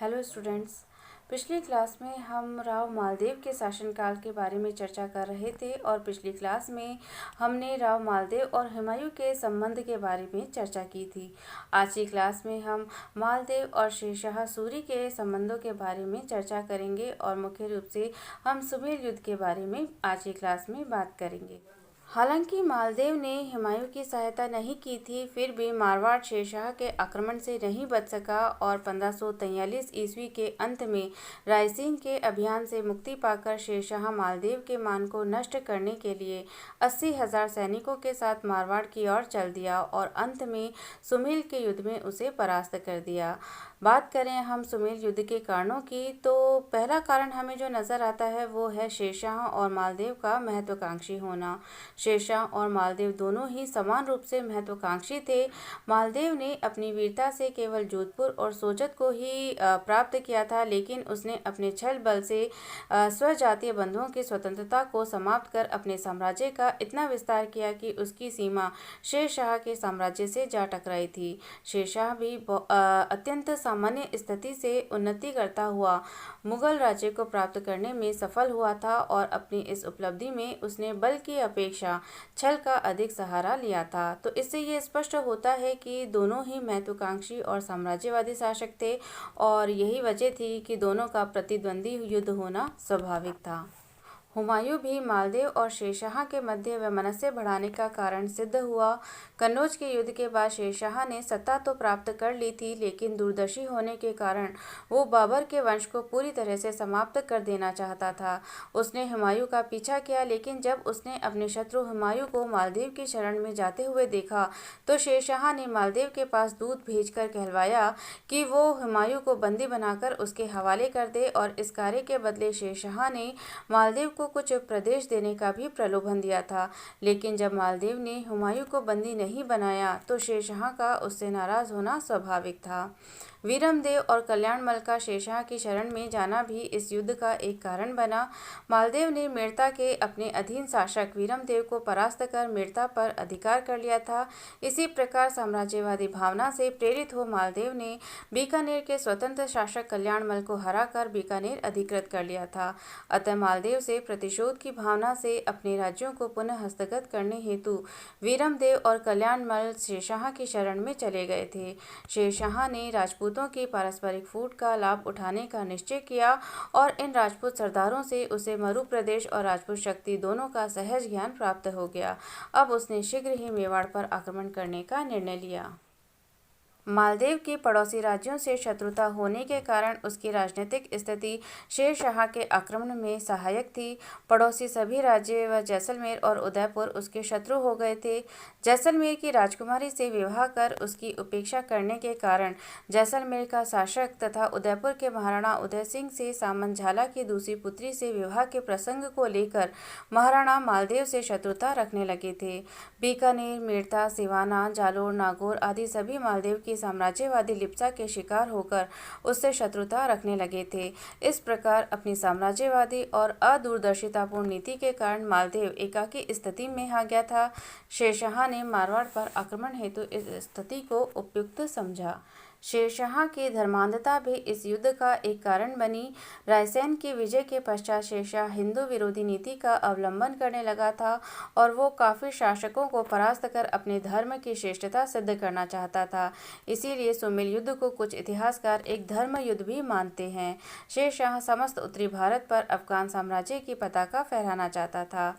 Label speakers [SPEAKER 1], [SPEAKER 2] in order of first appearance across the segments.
[SPEAKER 1] Hello students. पिछली class में हम राव मालदेव के शासनकाल के बारे में चर्चा कर रहे थे और पिछली क्लास में हमने राव मालदेव और हुमायूं के संबंध के बारे में चर्चा की थी। आज की क्लास में हम मालदेव और शेरशाह सूरी के संबंधों के बारे में चर्चा करेंगे और मुख्य रूप से हम सुमेल युद्ध के बारे में आज की क्लास में बात करेंगे। हालांकि मालदेव ने हुमायूं की सहायता नहीं की थी, फिर भी मारवाड़ शेरशाह के आक्रमण से नहीं बच सका और 1543 ईस्वी के अंत में रायसीन के अभियान से मुक्ति पाकर शेरशाह मालदेव के मान को नष्ट करने के लिए 80,000 सैनिकों के साथ मारवाड़ की ओर चल दिया और अंत में सुमेल के युद्ध में उसे परास्त कर दिया। बात करें हम सुमेल युद्ध के कारणों की, तो पहला कारण हमें जो नज़र आता है वो है शेरशाह और मालदेव का महत्वाकांक्षी होना। शेरशाह और मालदेव दोनों ही समान रूप से महत्वाकांक्षी थे। मालदेव ने अपनी वीरता से केवल जोधपुर और सोजत को ही प्राप्त किया था, लेकिन उसने अपने छल बल से स्वजातीय बंधुओं की स्वतंत्रता को समाप्त कर अपने साम्राज्य का इतना विस्तार किया कि उसकी सीमा शेरशाह के साम्राज्य से जा टकराई थी। शेरशाह भी अत्यंत सामान्य स्थिति से उन्नति करता हुआ मुगल राज्य को प्राप्त करने में सफल हुआ था और अपनी इस उपलब्धि में उसने बल की अपेक्षा छल का अधिक सहारा लिया था। तो इससे ये स्पष्ट होता है कि दोनों ही महत्वाकांक्षी और साम्राज्यवादी शासक थे और यही वजह थी कि दोनों का प्रतिद्वंदी युद्ध होना स्वाभाविक था। हुमायूं भी मालदेव और शेरशाह के मध्य वैमनस्य बढ़ाने का कारण सिद्ध हुआ। कन्नौज के युद्ध के बाद शेरशाह ने सत्ता तो प्राप्त कर ली थी, लेकिन दूरदर्शी होने के कारण वो बाबर के वंश को पूरी तरह से समाप्त कर देना चाहता था। उसने हुमायूं का पीछा किया, लेकिन जब उसने अपने शत्रु हुमायूं को मालदेव की शरण में जाते हुए देखा तो शेरशाह ने मालदेव के पास दूत भेजकर कहलवाया कि वो हुमायूं को बंदी बनाकर उसके हवाले कर दे और इस कार्य के बदले शेरशाह ने मालदेव को कुछ प्रदेश देने का भी प्रलोभन दिया था। लेकिन जब मालदेव ने हुमायूं को बंदी नहीं बनाया तो शेरशाह का उससे नाराज होना स्वाभाविक था। वीरमदेव और कल्याणमल का शेरशाह की शरण में जाना भी इस युद्ध का एक कारण बना। मालदेव ने मेड़ता के अपने अधीन शासक वीरमदेव को परास्त कर मेड़ता पर अधिकार कर लिया था। इसी प्रकार साम्राज्यवादी भावना से प्रेरित हो मालदेव ने बीकानेर के स्वतंत्र शासक कल्याणमल को हराकर बीकानेर अधिकृत कर लिया था। अतः मालदेव से प्रतिशोध की भावना से अपने राज्यों को पुनः हस्तगत करने हेतु वीरमदेव और कल्याणमल शेरशाह की शरण में चले गए थे। शेरशाह ने राजपूतों की पारस्परिक फूट का लाभ उठाने का निश्चय किया और इन राजपूत सरदारों से उसे मरु प्रदेश और राजपूत शक्ति दोनों का सहज ज्ञान प्राप्त हो गया। अब उसने शीघ्र ही मेवाड़ पर आक्रमण करने का निर्णय लिया। मालदेव की पड़ोसी राज्यों से शत्रुता होने के कारण उसकी राजनीतिक स्थिति शेरशाह के आक्रमण में सहायक थी। पड़ोसी सभी राज्य व जैसलमेर और उदयपुर उसके शत्रु हो गए थे। जैसलमेर की राजकुमारी से विवाह कर उसकी उपेक्षा करने के कारण जैसलमेर का शासक तथा उदयपुर के महाराणा उदय सिंह से सामंत झाला की दूसरी पुत्री से विवाह के प्रसंग को लेकर महाराणा मालदेव से शत्रुता रखने लगे थे। बीकानेर, मेड़ता, सिवाना, जालोर, नागौर आदि सभी मालदेव की साम्राज्यवादी लिप्सा के शिकार होकर उससे शत्रुता रखने लगे थे। इस प्रकार अपनी साम्राज्यवादी और अदूरदर्शितापूर्ण नीति के कारण मालदेव एकाकी स्थिति में आ गया था। शेरशाह ने मारवाड़ पर आक्रमण हेतु इस स्थिति को उपयुक्त समझा। शेरशाह की धर्मांधता भी इस युद्ध का एक कारण बनी। रायसेन की विजय के पश्चात शेरशाह हिंदू विरोधी नीति का अवलंबन करने लगा था और वो काफी शासकों को परास्त कर अपने धर्म की श्रेष्ठता सिद्ध करना चाहता था। इसीलिए सुमेल युद्ध को कुछ इतिहासकार एक धर्म युद्ध भी मानते हैं। शेरशाह समस्त उत्तरी भारत पर अफगान साम्राज्य की पताका फहराना चाहता था।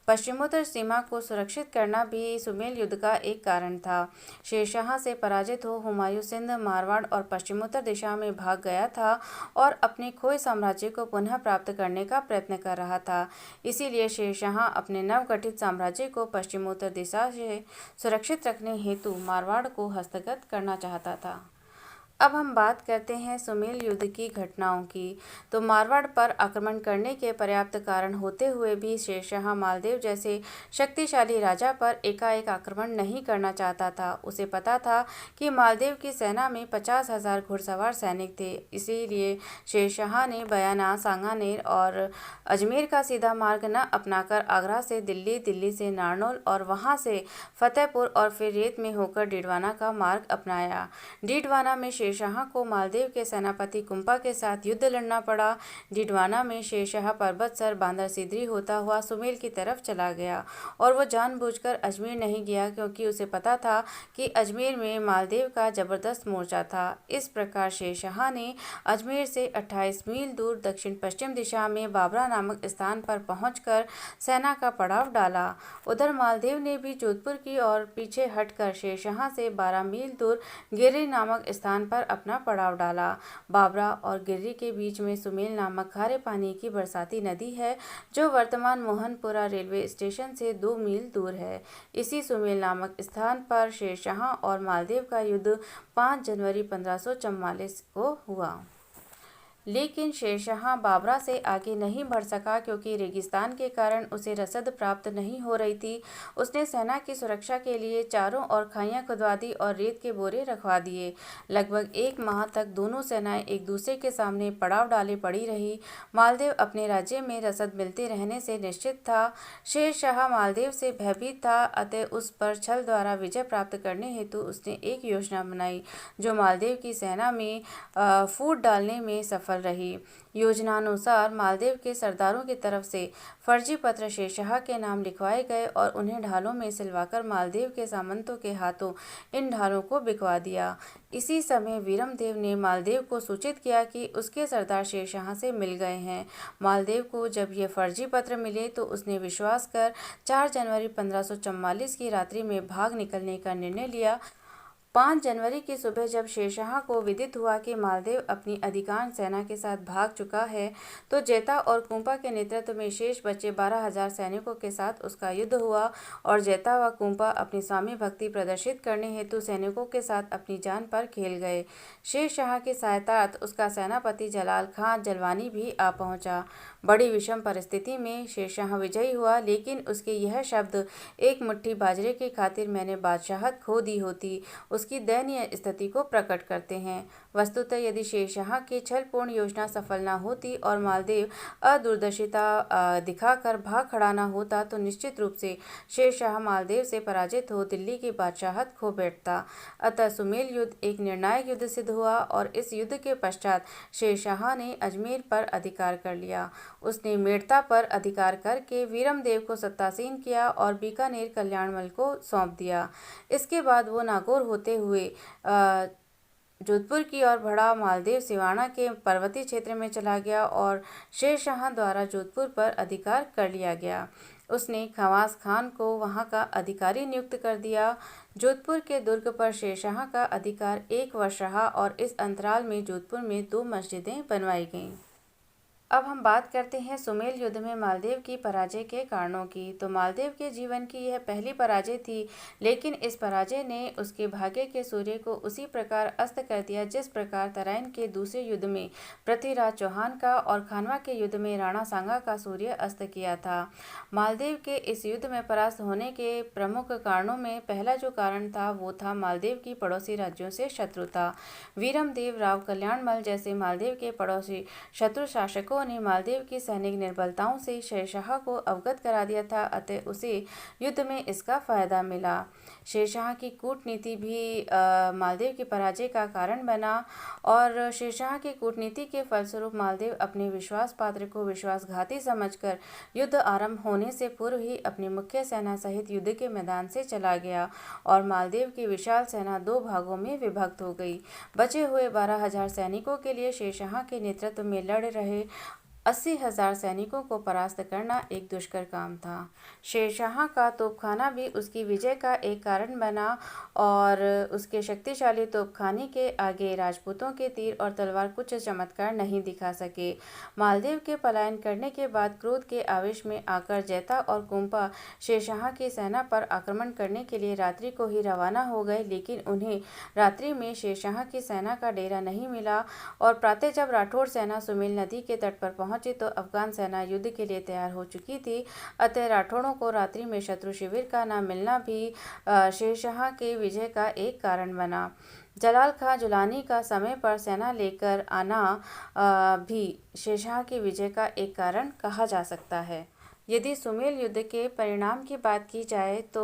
[SPEAKER 1] पश्चिमोत्तर सीमा को सुरक्षित करना भी सुमेल युद्ध का एक कारण था। शेरशाह से पराजित हो हुमायूं सिंध, मारवाड़ और पश्चिमोत्तर दिशा में भाग गया था और अपने खोए साम्राज्य को पुनः प्राप्त करने का प्रयत्न कर रहा था। इसीलिए शेरशाह अपने नवगठित साम्राज्य को पश्चिमोत्तर दिशा से सुरक्षित रखने हेतु मारवाड़ को हस्तगत करना चाहता था। अब हम बात करते हैं सुमेल युद्ध की घटनाओं की। तो मारवाड़ पर आक्रमण करने के पर्याप्त कारण होते हुए भी शेरशाह मालदेव जैसे शक्तिशाली राजा पर एकाएक आक्रमण नहीं करना चाहता था। उसे पता था कि मालदेव की सेना में 50,000 घुड़सवार सैनिक थे। इसीलिए शेरशाह ने बयाना, सांगानेर और अजमेर का सीधा मार्ग न अपनाकर आगरा से दिल्ली, दिल्ली से नारनौल और वहां से फतेहपुर और फिर रेत में होकर डीडवाना का मार्ग अपनाया। डीडवाना में शेरशाह को मालदेव के सेनापति कुंपा के साथ युद्ध लड़ना पड़ा। डिडवाना में शेरशाह पर्वत सर बांदर सिद्री होता हुआ सुमेल की तरफ चला गया और वो जानबूझकर अजमेर नहीं गया क्योंकि उसे पता था कि अजमेर में मालदेव का जबरदस्त मोर्चा था। इस प्रकार शेरशाह ने अजमेर से 28 मील दूर दक्षिण पश्चिम दिशा में बाबरा नामक स्थान पर पहुंचकर सेना का पड़ाव डाला। उधर मालदेव ने भी जोधपुर की ओर पीछे हटकर शेरशाह से 12 मील दूर गिर्री नामक स्थान पर अपना पड़ाव डाला। बाबरा और गिर्री के बीच में सुमेल नामक खारे पानी की बरसाती नदी है जो वर्तमान मोहनपुरा रेलवे स्टेशन से 2 मील दूर है। इसी सुमेल नामक स्थान पर शेरशाह और मालदेव का युद्ध 5 जनवरी 1544 को हुआ। लेकिन शेरशाह बाबरा से आगे नहीं बढ़ सका क्योंकि रेगिस्तान के कारण उसे रसद प्राप्त नहीं हो रही थी। उसने सेना की सुरक्षा के लिए चारों ओर खाइयां खुदवा दी और रेत के बोरे रखवा दिए। लगभग 1 माह तक दोनों सेनाएं एक दूसरे के सामने पड़ाव डाले पड़ी रही। मालदेव अपने राज्य में रसद मिलते रहने से निश्चित था। शेरशाह मालदेव से भयभीत था, अतः उस पर छल द्वारा विजय प्राप्त करने हेतु उसने एक योजना बनाई जो मालदेव की सेना में फूट डालने में सफल रही। योजनानुसार मालदेव के सरदारों की तरफ से फर्जी पत्र शेरशाह के नाम लिखवाए गए और उन्हें ढालों में सिलवाकर मालदेव के सामंतों के हाथों इन ढालों को बिकवा दिया। इसी समय वीरमदेव ने मालदेव को सूचित किया कि उसके सरदार शेरशाह से मिल गए हैं। मालदेव को जब ये फर्जी पत्र मिले तो उसने विश्वास कर 4 जनवरी 1544 की रात्रि में भाग निकलने का निर्णय लिया। 5 जनवरी की सुबह जब शेरशाह को विदित हुआ कि मालदेव अपनी अधिकांश सेना के साथ भाग चुका है तो जेता और कुंपा के नेतृत्व में शेष बचे 12,000 सैनिकों के साथ उसका युद्ध हुआ और जेता व कुंपा अपनी स्वामी भक्ति प्रदर्शित करने हेतु सैनिकों के साथ अपनी जान पर खेल गए। शेरशाह की सहायतार्थ उसका सेनापति जलाल खां जलवानी भी आ पहुंचा। बड़ी विषम परिस्थिति में शेरशाह विजयी हुआ, लेकिन उसके यह शब्द एक मुट्ठी बाजरे की खातिर मैंने बादशाहत खो दी होती उसकी दयनीय स्थिति को प्रकट करते हैं। वस्तुतः यदि शेरशाह की छलपूर्ण योजना सफल न होती और मालदेव अदूरदर्शिता दिखाकर भाग खड़ा न होता तो निश्चित रूप से शेरशाह मालदेव से पराजित हो दिल्ली की बादशाहत खो बैठता। अतः सुमेल युद्ध एक निर्णायक युद्ध सिद्ध हुआ और इस युद्ध के पश्चात शेरशाह ने अजमेर पर अधिकार कर लिया। उसने मेड़ता पर अधिकार करके वीरमदेव को सत्तासीन किया और बीकानेर कल्याणमल को सौंप दिया। इसके बाद वो नागौर होते हुए जोधपुर की ओर बढ़ा। मालदेव सिवाना के पर्वतीय क्षेत्र में चला गया और शेरशाह द्वारा जोधपुर पर अधिकार कर लिया गया। उसने खवास खान को वहां का अधिकारी नियुक्त कर दिया। जोधपुर के दुर्ग पर शेरशाह का अधिकार 1 वर्ष रहा और इस अंतराल में जोधपुर में 2 मस्जिदें बनवाई गईं। अब हम बात करते हैं सुमेल युद्ध में मालदेव की पराजय के कारणों की। तो मालदेव के जीवन की यह पहली पराजय थी, लेकिन इस पराजय ने उसके भाग्य के सूर्य को उसी प्रकार अस्त कर दिया जिस प्रकार तराइन के दूसरे युद्ध में पृथ्वीराज चौहान का और खानवा के युद्ध में राणा सांगा का सूर्य अस्त किया था। मालदेव के इस युद्ध में परास्त होने के प्रमुख कारणों में पहला जो कारण था वो था मालदेव की पड़ोसी राज्यों से शत्रुता। वीरमदेव राव कल्याणमल जैसे मालदेव के पड़ोसी शत्रु शासकों ने मालदेव की सैनिक निर्बलताओं से शेरशाह को अवगत करा दिया था, अतः उसे युद्ध में इसका फायदा मिला। शेरशाह की कूटनीति भी मालदेव की पराजय का कारण बना और शेरशाह की कूटनीति के फलस्वरूप मालदेव अपने विश्वास पात्र को विश्वासघाती समझकर युद्ध आरंभ होने से पूर्व ही अपनी मुख्य सेना सहित युद्ध के मैदान से चला गया और मालदेव की विशाल सेना 2 भागों में विभक्त हो गई। बचे हुए 12,000 सैनिकों के लिए शेरशाह के नेतृत्व में लड़ रहे 80,000 सैनिकों को परास्त करना एक दुष्कर काम था। शेरशाह का तोपखाना भी उसकी विजय का एक कारण बना और उसके शक्तिशाली तोपखाने के आगे राजपूतों के तीर और तलवार कुछ चमत्कार नहीं दिखा सके। मालदेव के पलायन करने के बाद क्रोध के आवेश में आकर जेता और कुंपा शेरशाह की सेना पर आक्रमण करने के लिए रात्रि को ही रवाना हो गए, लेकिन उन्हें रात्रि में शेरशाह की सेना का डेरा नहीं मिला और प्रातः जब राठौड़ सेना सुमेल नदी के तट पर पहुंची तो अफगान सेना युद्ध के लिए तैयार हो चुकी थी। अतः राठौड़ों को रात्रि में शत्रु शिविर का न मिलना भी शेरशाह के विजय का एक कारण बना। जलाल खां जुलानी का समय पर सेना लेकर आना भी शेरशाह की विजय का एक कारण कहा जा सकता है। यदि सुमेल युद्ध के परिणाम की बात की जाए तो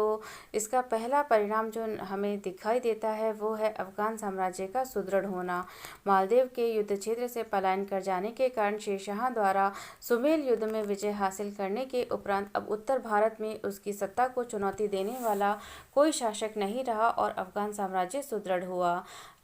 [SPEAKER 1] इसका पहला परिणाम जो हमें दिखाई देता है वो है अफगान साम्राज्य का सुदृढ़ होना। मालदीव के युद्ध क्षेत्र से पलायन कर जाने के कारण शेरशाह द्वारा सुमेल युद्ध में विजय हासिल करने के उपरांत अब उत्तर भारत में उसकी सत्ता को चुनौती देने वाला कोई शासक नहीं रहा और अफगान साम्राज्य सुदृढ़ हुआ।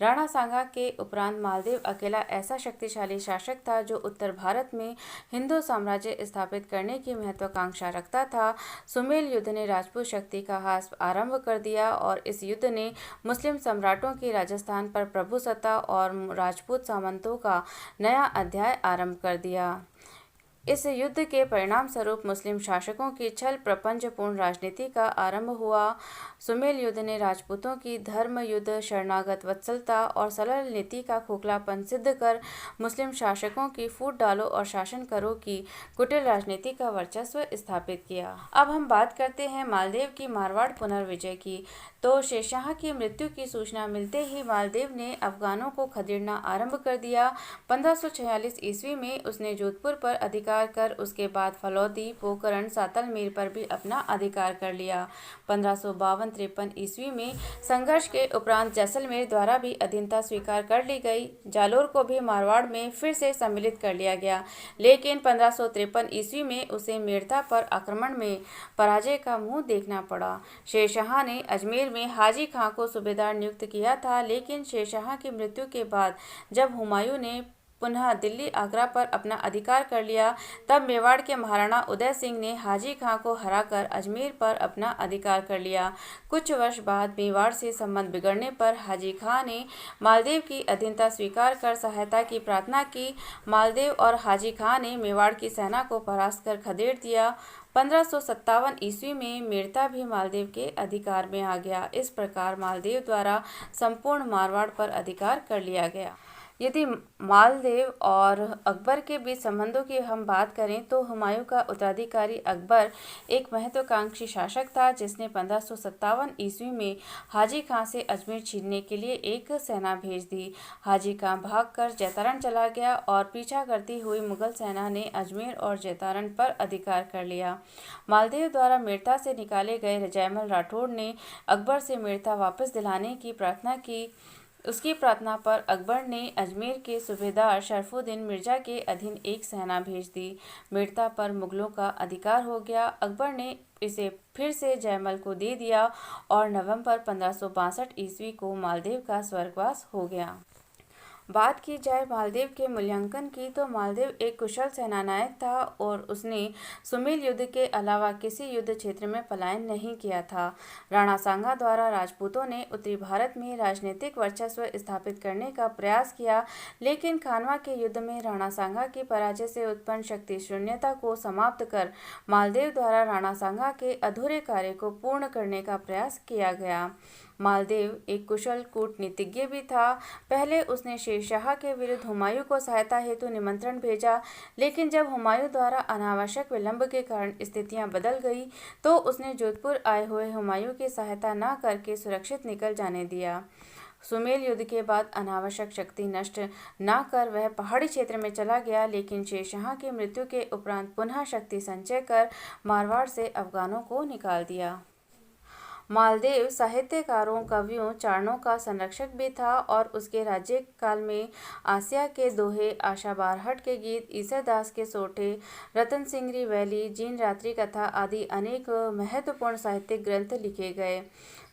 [SPEAKER 1] राणा सांगा के उपरांत मालदीव अकेला ऐसा शक्तिशाली शासक था जो उत्तर भारत में हिंदू साम्राज्य स्थापित करने की महत्वाकांक्षा रखता था। सुमेल युद्ध ने राजपूत शक्ति का ह्रास आरंभ कर दिया और इस युद्ध ने मुस्लिम सम्राटों की राजस्थान पर प्रभुसत्ता और राजपूत सामंतों का नया अध्याय आरंभ कर दिया। इस युद्ध के परिणाम स्वरूप मुस्लिम शासकों की छल प्रपंचपूर्ण राजनीति का आरंभ हुआ। सुमेल युद्ध ने राजपूतों की धर्म युद्ध, शरणागत वत्सलता और सरल नीति का खोखलापन सिद्ध कर मुस्लिम शासकों की फूट डालो और शासन करो की कुटिल राजनीति का वर्चस्व स्थापित किया। अब हम बात करते हैं मालदीव की मारवाड़ पुनर्विजय की। तो शेरशाह की मृत्यु की सूचना मिलते ही मालदीव ने अफगानों को खदेड़ना आरंभ कर दिया। 1546 ईस्वी में उसने जोधपुर पर अधिकार कर उसके बाद फलौदी, पोखरण, सातलमीर पर भी अपना अधिकार कर लिया। 1552-53 ईस्वी में संघर्ष के उपरांत जैसलमेर द्वारा भी अधीनता स्वीकार कर ली गई। जालोर को भी मारवाड़ में फिर से सम्मिलित कर लिया गया, लेकिन 1553 ईस्वी में उसे मेड़ता पर आक्रमण में पराजय का मुंह देखना पड़ा। शेरशाह ने अजमेर में हाजी खां को सूबेदार नियुक्त किया था, लेकिन शेरशाह की मृत्यु के बाद जब हुमायूं ने पुनः दिल्ली आगरा पर अपना अधिकार कर लिया, तब मेवाड़ के महाराणा उदय सिंह ने हाजी खां को हराकर अजमेर पर अपना अधिकार कर लिया। कुछ वर्ष बाद मेवाड़ से संबंध बिगड़ने पर हाजी खां ने मालदीव की अधीनता स्वीकार कर सहायता की प्रार्थना की। मालदीव और हाजी खां ने मेवाड़ की सेना को परास्त कर खदेड़ दिया। 1557 ईस्वी में मेड़ता भी मालदीव के अधिकार में आ गया। इस प्रकार मालदीव द्वारा संपूर्ण मारवाड़ पर अधिकार कर लिया गया। यदि मालदीव और अकबर के बीच संबंधों की हम बात करें तो हुमायूं का उत्तराधिकारी अकबर एक महत्वाकांक्षी शासक था, जिसने 1557 ईस्वी में हाजी खां से अजमेर छीनने के लिए एक सेना भेज दी। हाजी खां भागकर जैतारण चला गया और पीछा करती हुई मुगल सेना ने अजमेर और जैतारण पर अधिकार कर लिया। मालदीव द्वारा मेड़ता से निकाले गए जयमल राठौड़ ने अकबर से मेड़ता वापस दिलाने की प्रार्थना की। उसकी प्रार्थना पर अकबर ने अजमेर के सूबेदार शरफुद्दीन मिर्जा के अधीन एक सेना भेज दी। मेड़ता पर मुगलों का अधिकार हो गया। अकबर ने इसे फिर से जयमल को दे दिया और नवंबर 1562 ईस्वी को मालदीव का स्वर्गवास हो गया। बात की जाए मालदीव के मूल्यांकन की तो मालदीव एक कुशल सेनानायक था और उसने सुमेल युद्ध के अलावा किसी युद्ध क्षेत्र में पलायन नहीं किया था। राणा सांगा द्वारा राजपूतों ने उत्तरी भारत में राजनीतिक वर्चस्व स्थापित करने का प्रयास किया, लेकिन खानवा के युद्ध में राणा सांगा की पराजय से उत्पन्न शक्ति शून्यता को समाप्त कर मालदीव द्वारा राणा सांगा के अधूरे कार्य को पूर्ण करने का प्रयास किया गया। मालदीव एक कुशल कूटनीतिज्ञ भी था। पहले उसने शेरशाह के विरुद्ध हुमायूं को सहायता हेतु निमंत्रण भेजा, लेकिन जब हुमायूं द्वारा अनावश्यक विलंब के कारण स्थितियां बदल गई तो उसने जोधपुर आए हुए हुमायूं की सहायता न करके सुरक्षित निकल जाने दिया। सुमेल युद्ध के बाद अनावश्यक शक्ति नष्ट न कर वह पहाड़ी क्षेत्र में चला गया, लेकिन शेरशाह की मृत्यु के उपरांत पुनः शक्ति संचय कर मारवाड़ से अफगानों को निकाल दिया। मालदीव साहित्यकारों, कवियों, चारणों का संरक्षक भी था और उसके राज्य काल में आसिया के दोहे, आशा बारहट के गीत, ईसरदास के सोठे, रतन सिंगरी वैली, जीन रात्रि कथा आदि अनेक महत्वपूर्ण साहित्यिक ग्रंथ लिखे गए।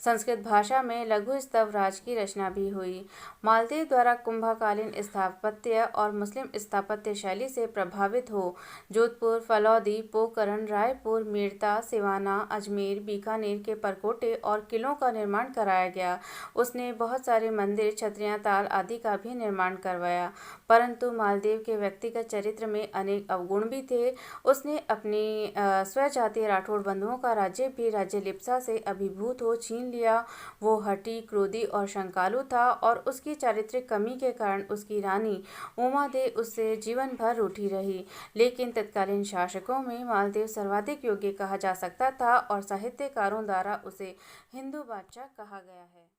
[SPEAKER 1] संस्कृत भाषा में लघु स्तव राज की रचना भी हुई। मालदीव द्वारा कुंभकालीन स्थापत्य और मुस्लिम स्थापत्य शैली से प्रभावित हो जोधपुर, फलौदी, पोखरण, रायपुर, मेड़ता, सिवाना, अजमेर, बीकानेर के परकोटे और किलों का निर्माण कराया गया। उसने बहुत सारे मंदिर, छतरियां, ताल आदि का भी निर्माण करवाया, परंतु मालदीव के व्यक्तिगत चरित्र में अनेक अवगुण भी थे। उसने अपनी स्वजातीय राठौड़ बंधुओं का राज्य भी राज्यलिप्सा से अभिभूत हो छीन लिया। वो हठी, क्रोधी और शंकालु था और उसकी चारित्रिक कमी के कारण उसकी रानी उमा दे उससे जीवन भर रूठी रही। लेकिन तत्कालीन शासकों में मालदीव सर्वाधिक योग्य कहा जा सकता था और साहित्यकारों द्वारा उसे हिंदू बादशाह कहा गया है।